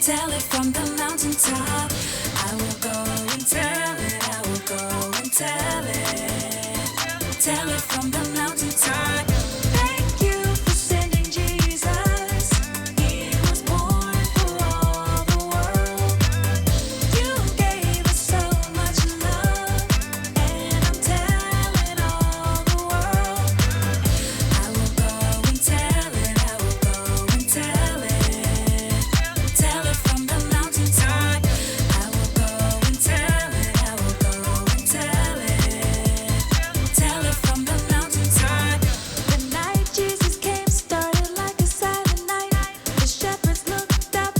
tell it from the mountaintop. I will go and tell it, I will go and tell it from the mountaintop. Thank you for sending Jesus. He was born for all the world. You gave us so much love, and I'm telling all the world. I will go and tell it, I will go and tell it from the mountaintop. I will go and tell it, I will go and tell it from the mountaintop. The night Jesus came started like a silent night. The shepherds looked up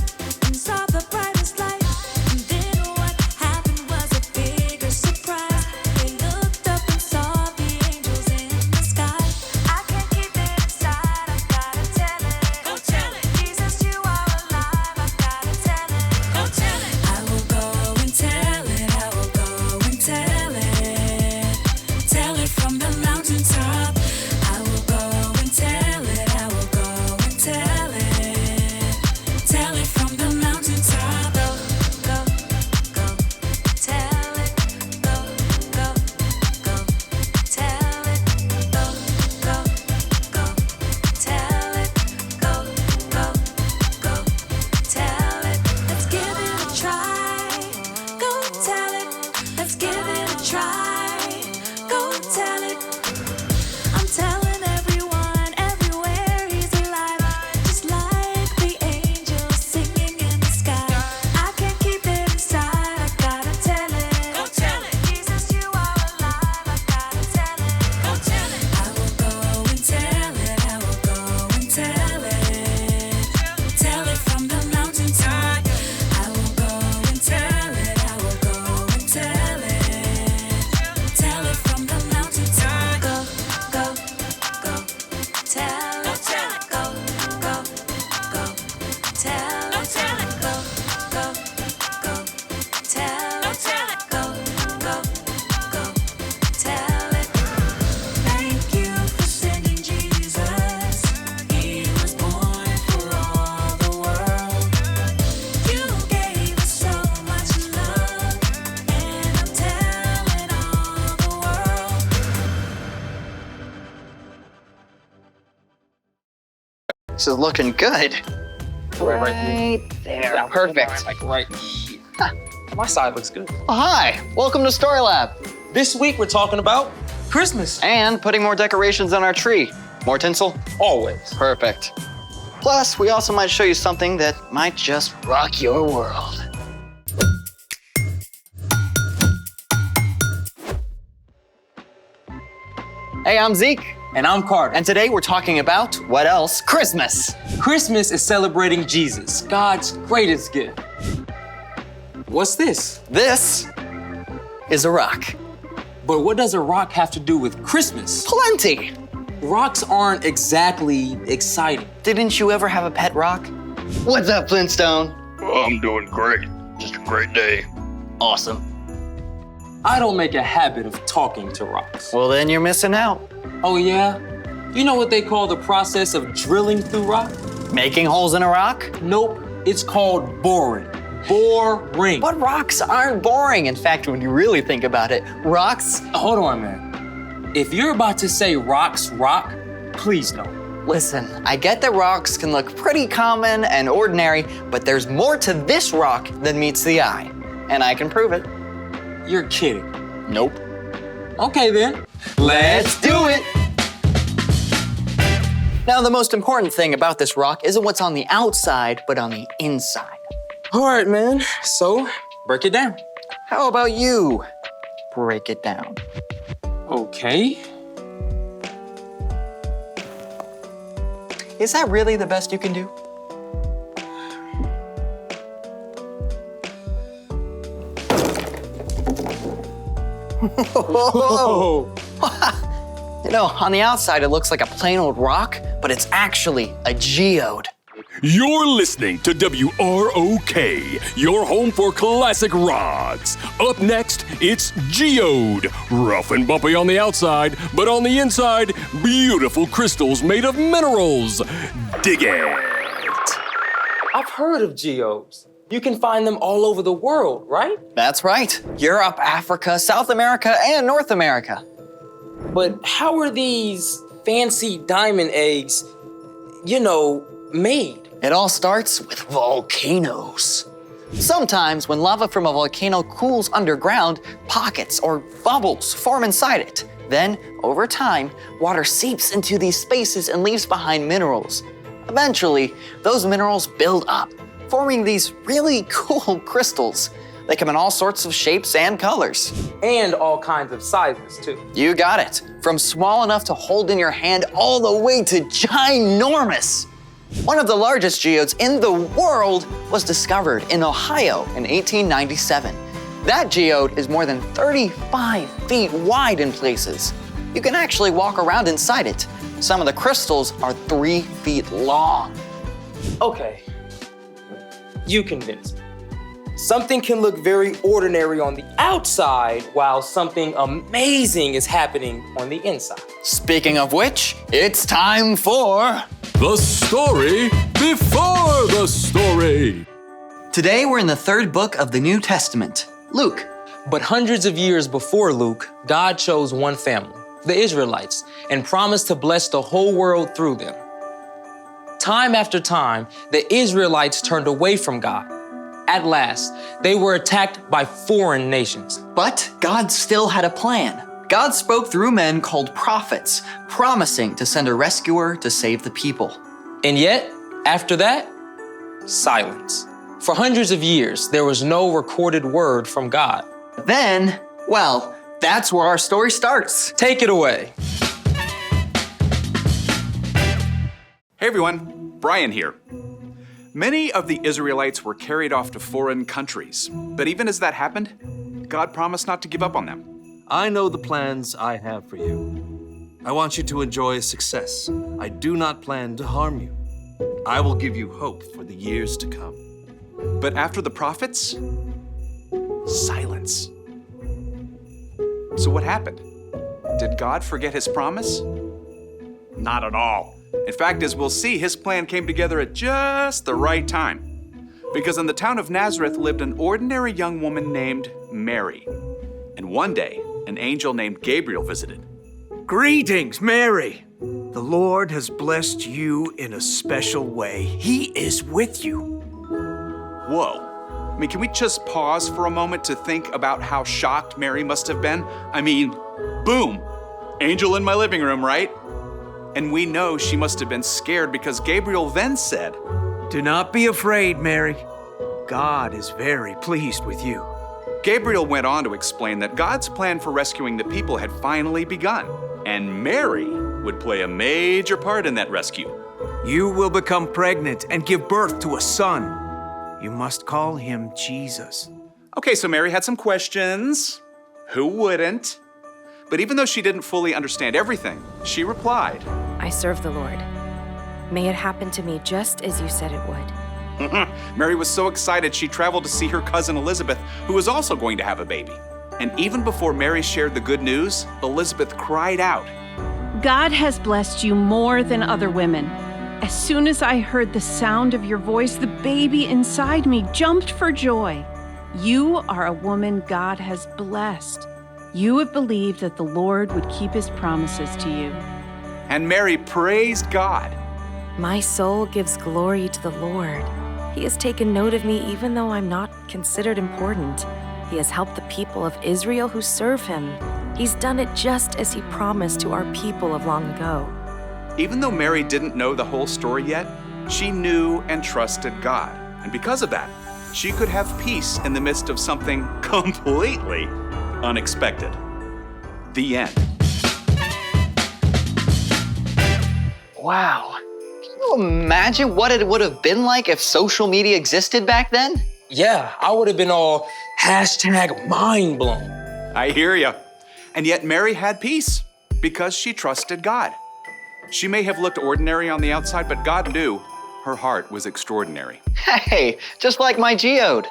and saw the brightest light. And then what happened was a bigger surprise. They looked up and saw the angels in the sky. I can't keep it inside, I've gotta tell it. Go tell it. Jesus, you are alive, I've gotta tell it. Go tell it. I will go and tell it, I will go and tell it from the mountaintop. I will go and tell it, I will go and tell it from the mountaintop. Go, go, go, tell it. Go, go, go, tell it. Go, go, go, tell it. Go, go, go, tell it. Let's give it a try. Go tell it. Let's give it a try. Go tell it. I'm telling everyone, everywhere he's alive. Just like the angels singing in the sky. I can't keep it inside, I gotta tell it. Go tell it. Jesus, you are alive, I gotta tell it. Go tell it. I will go and tell it, I will go and tell it from the mountaintop. I will go and tell it, I will go and tell it from the mountaintop. Go, go, go, tell it. Go, go, go, tell it. Go, go, go, tell it. Go, go, go, tell it. Thank you for sending Jesus. He was born for all the world. You gave us so much love, and I'm telling all the world. This is looking good. Right there. Yeah, perfect. Like right here. My side looks good. Oh, hi, welcome to Story Lab. This week we're talking about Christmas. And putting more decorations on our tree. More tinsel? Always. Perfect. Plus, we also might show you something that might just rock your world. Hey, I'm Zeke, And I'm Carter. and today we're talking about, what else? Christmas. Christmas is celebrating Jesus, God's greatest gift. What's this? This is a rock. But what does a rock have to do with Christmas? Plenty. Rocks aren't exactly exciting. Didn't you ever have a pet rock? What's up, Flintstone? Oh, I'm doing great. Just a great day. Awesome. I don't make a habit of talking to rocks. Well, then you're missing out. Oh yeah? You know what they call the process of drilling through rock? Making holes in a rock? Nope, it's called boring. Boring. But rocks aren't boring. In fact, when you really think about it, rocks... Hold on, man. If you're about to say rocks rock, please don't. Listen, I get that rocks can look pretty common and ordinary, but there's more to this rock than meets the eye. And I can prove it. You're kidding. Nope. Okay then. Let's do it! Now, the most important thing about this rock isn't what's on the outside, but on the inside. All right, man. So, break it down. How about you break it down? Okay. Is that really the best you can do? Oh. You know, on the outside, it looks like a plain old rock, but it's actually a geode. You're listening to WROK, your home for classic rocks. Up next, it's Geode. Rough and bumpy on the outside, but on the inside, beautiful crystals made of minerals. Dig it. I've heard of geodes. You can find them all over the world, right? That's right. Europe, Africa, South America, and North America. But how are these fancy diamond eggs, made? It all starts with volcanoes. Sometimes when lava from a volcano cools underground, pockets or bubbles form inside it. Then, over time, water seeps into these spaces and leaves behind minerals. Eventually, those minerals build up, forming these really cool crystals. They come in all sorts of shapes and colors. And all kinds of sizes, too. You got it. From small enough to hold in your hand all the way to ginormous. One of the largest geodes in the world was discovered in Ohio in 1897. That geode is more than 35 feet wide in places. You can actually walk around inside it. Some of the crystals are 3 feet long. Okay, you convinced me. Something can look very ordinary on the outside while something amazing is happening on the inside. Speaking of which, it's time for The story before the story. Today we're in the third book of the New Testament, Luke. But hundreds of years before Luke, God chose one family, the Israelites, and promised to bless the whole world through them. Time after time, the Israelites turned away from God. At last, they were attacked by foreign nations. But God still had a plan. God spoke through men called prophets, promising to send a rescuer to save the people. And yet, after that, silence. For hundreds of years, there was no recorded word from God. Then, well, that's where our story starts. Take it away. Hey everyone, Brian here. Many of the Israelites were carried off to foreign countries, but even as that happened, God promised not to give up on them. I know the plans I have for you. I want you to enjoy success. I do not plan to harm you. I will give you hope for the years to come. But after the prophets, silence. So what happened? Did God forget his promise? Not at all. In fact, as we'll see, his plan came together at just the right time. Because in the town of Nazareth lived an ordinary young woman named Mary. And one day, an angel named Gabriel visited. Greetings, Mary. The Lord has blessed you in a special way. He is with you. Whoa. I mean, can we just pause for a moment to think about how shocked Mary must have been? I mean, boom, angel in my living room, right? And we know she must have been scared because Gabriel then said, Do not be afraid, Mary. God is very pleased with you. Gabriel went on to explain that God's plan for rescuing the people had finally begun, and Mary would play a major part in that rescue. You will become pregnant and give birth to a son. You must call him Jesus. Okay, so Mary had some questions. Who wouldn't? But even though she didn't fully understand everything, she replied, I serve the Lord. May it happen to me just as you said it would. Mary was so excited she traveled to see her cousin Elizabeth, who was also going to have a baby. And even before Mary shared the good news, Elizabeth cried out, God has blessed you more than other women. As soon as I heard the sound of your voice, the baby inside me jumped for joy. You are a woman God has blessed. You have believed that the Lord would keep his promises to you. And Mary praised God. My soul gives glory to the Lord. He has taken note of me even though I'm not considered important. He has helped the people of Israel who serve him. He's done it just as he promised to our people of long ago. Even though Mary didn't know the whole story yet, she knew and trusted God. And because of that, she could have peace in the midst of something completely unexpected. The end. Wow. Can you imagine what it would have been like if social media existed back then? Yeah, I would have been all #mind blown. I hear ya. And yet Mary had peace because she trusted God. She may have looked ordinary on the outside, but God knew her heart was extraordinary. Hey, just like my geode.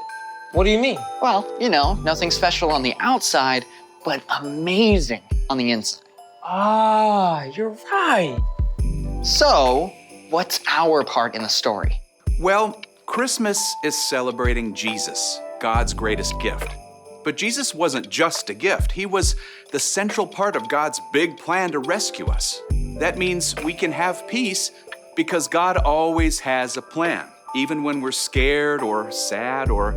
What do you mean? Well, nothing special on the outside, but amazing on the inside. Ah, you're right. So, what's our part in the story? Well, Christmas is celebrating Jesus, God's greatest gift. But Jesus wasn't just a gift. He was the central part of God's big plan to rescue us. That means we can have peace because God always has a plan, even when we're scared or sad or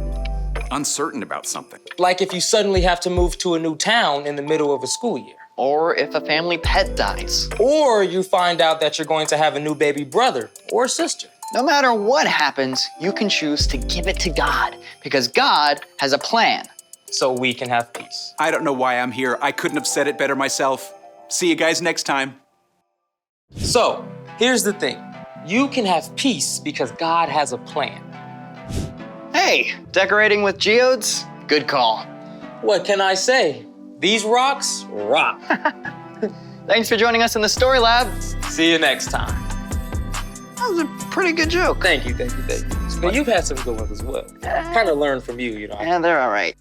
uncertain about something. Like if you suddenly have to move to a new town in the middle of a school year. Or if a family pet dies. Or you find out that you're going to have a new baby brother or sister. No matter what happens, you can choose to give it to God because God has a plan. So we can have peace. I don't know why I'm here. I couldn't have said it better myself. See you guys next time. So here's the thing. You can have peace because God has a plan. Hey, decorating with geodes? Good call. What can I say? These rocks rock. Thanks for joining us in the Story Lab. See you next time. That was a pretty good joke. Thank you. But you've had some good ones as well. Kind of learned from you, you know. Yeah, they're all right.